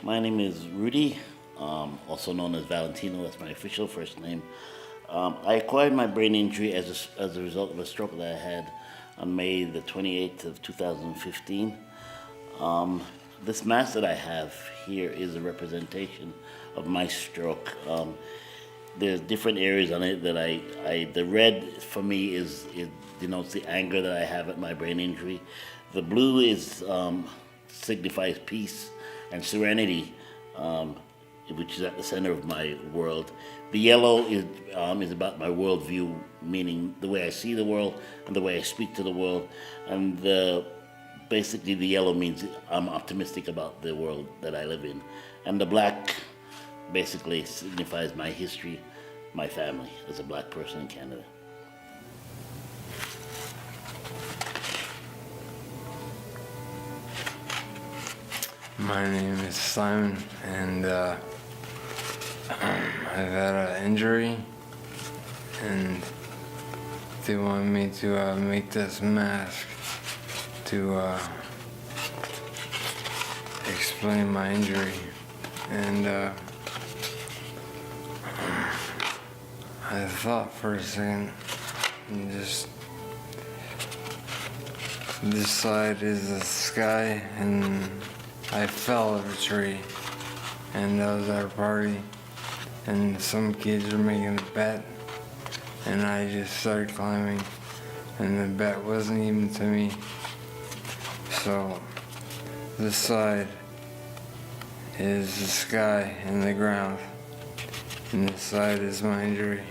My name is Rudy, also known as Valentino. That's my official first name. I acquired my brain injury as a result of a stroke that I had on May the 28th of 2015. This mask that I have here is a representation of my stroke. There's different areas on it that the red for me it denotes the anger that I have at my brain injury. The blue signifies peace and serenity, which is at the center of my world. The yellow is about my worldview, meaning the way I see the world and the way I speak to the world. And basically the yellow means I'm optimistic about the world that I live in. And the black basically signifies my history, my family as a black person in Canada. My name is Simon, and I've had an injury, and they want me to make this mask to explain my injury. And I thought for a second, and just this side is the sky, and I fell off a tree, and that was our party, and some kids were making a bet, and I just started climbing, and the bet wasn't even to me. So this side is the sky and the ground, and this side is my injury.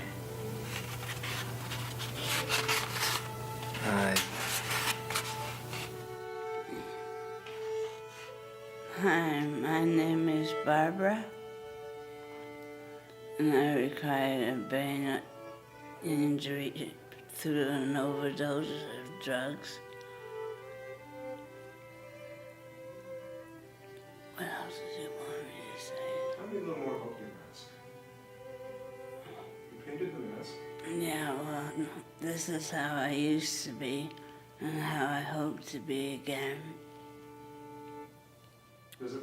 Hi, my name is Barbara, and I acquired a brain injury through an overdose of drugs. What else did you want me to say? Tell me a little more about your mask. You painted the mask. Yeah, well, this is how I used to be and how I hope to be again. Does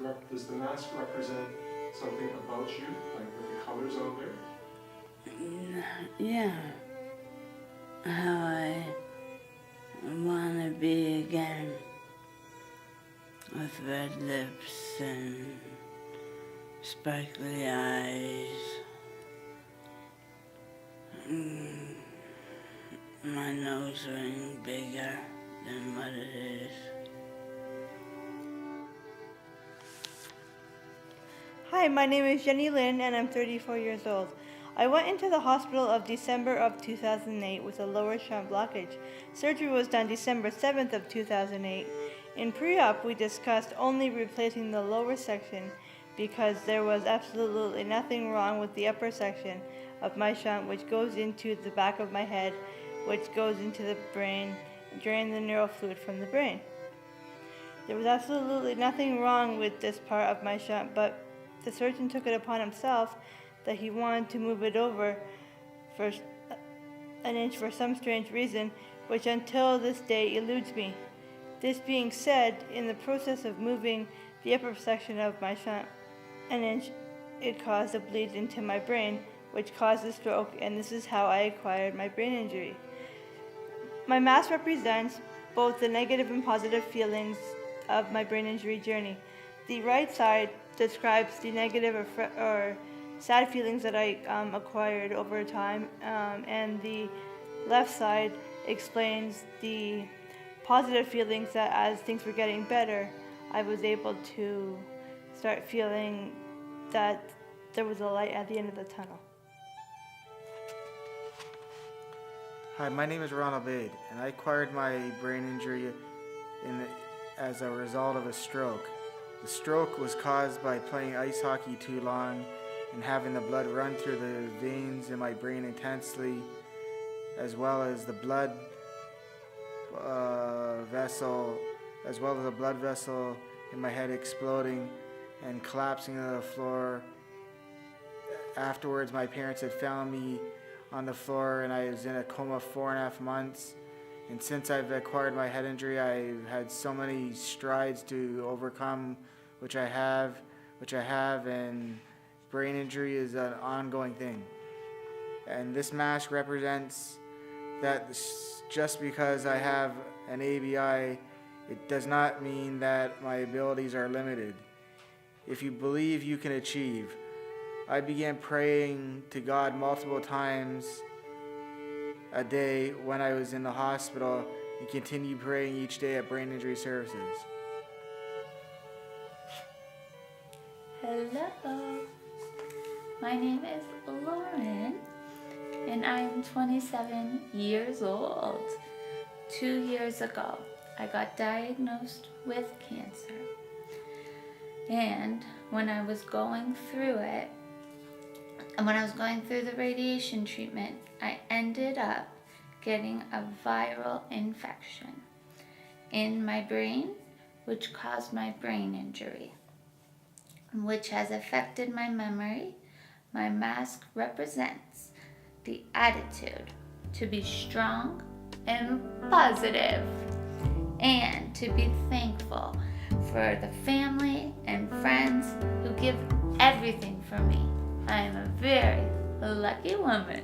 the mask represent something about you, like with the colors on there? Yeah, how I want to be again, with red lips and sparkly eyes. My nose ring bigger than what it is. Hi, my name is Jenny Lynn, and I'm 34 years old. I went into the hospital of December of 2008 with a lower shunt blockage. Surgery was done December 7th of 2008. In pre-op, we discussed only replacing the lower section because there was absolutely nothing wrong with the upper section of my shunt, which goes into the back of my head, which goes into the brain, drain the neural fluid from the brain. There was absolutely nothing wrong with this part of my shunt, but the surgeon took it upon himself that he wanted to move it over for an inch for some strange reason, which until this day eludes me. This being said, in the process of moving the upper section of my shunt an inch, it caused a bleed into my brain, which caused a stroke, and this is how I acquired my brain injury. My mask represents both the negative and positive feelings of my brain injury journey. The right side describes the negative or sad feelings that I acquired over time, and the left side explains the positive feelings that as things were getting better, I was able to start feeling that there was a light at the end of the tunnel. Hi, my name is Ronald Bade, and I acquired my brain injury as a result of a stroke. The stroke was caused by playing ice hockey too long and having the blood run through the veins in my brain intensely, as well as the blood vessel in my head exploding and collapsing to the floor. Afterwards, my parents had found me on the floor, and I was in a coma 4.5 months. And since I've acquired my head injury, I've had so many strides to overcome, which I have, which I have, and brain injury is an ongoing thing. And this mask represents that just because I have an ABI, it does not mean that my abilities are limited. If you believe, you can achieve. I began praying to God multiple times a day when I was in the hospital and continue praying each day at Brain Injury Services. Hello, my name is Lauren, and I'm 27 years old. 2 years ago, I got diagnosed with cancer. And when I was going through it, and when I was going through the radiation treatment, I ended up getting a viral infection in my brain, which caused my brain injury, which has affected my memory. My mask represents the attitude to be strong and positive, and to be thankful for the family and friends who give everything for me. I am a very lucky woman.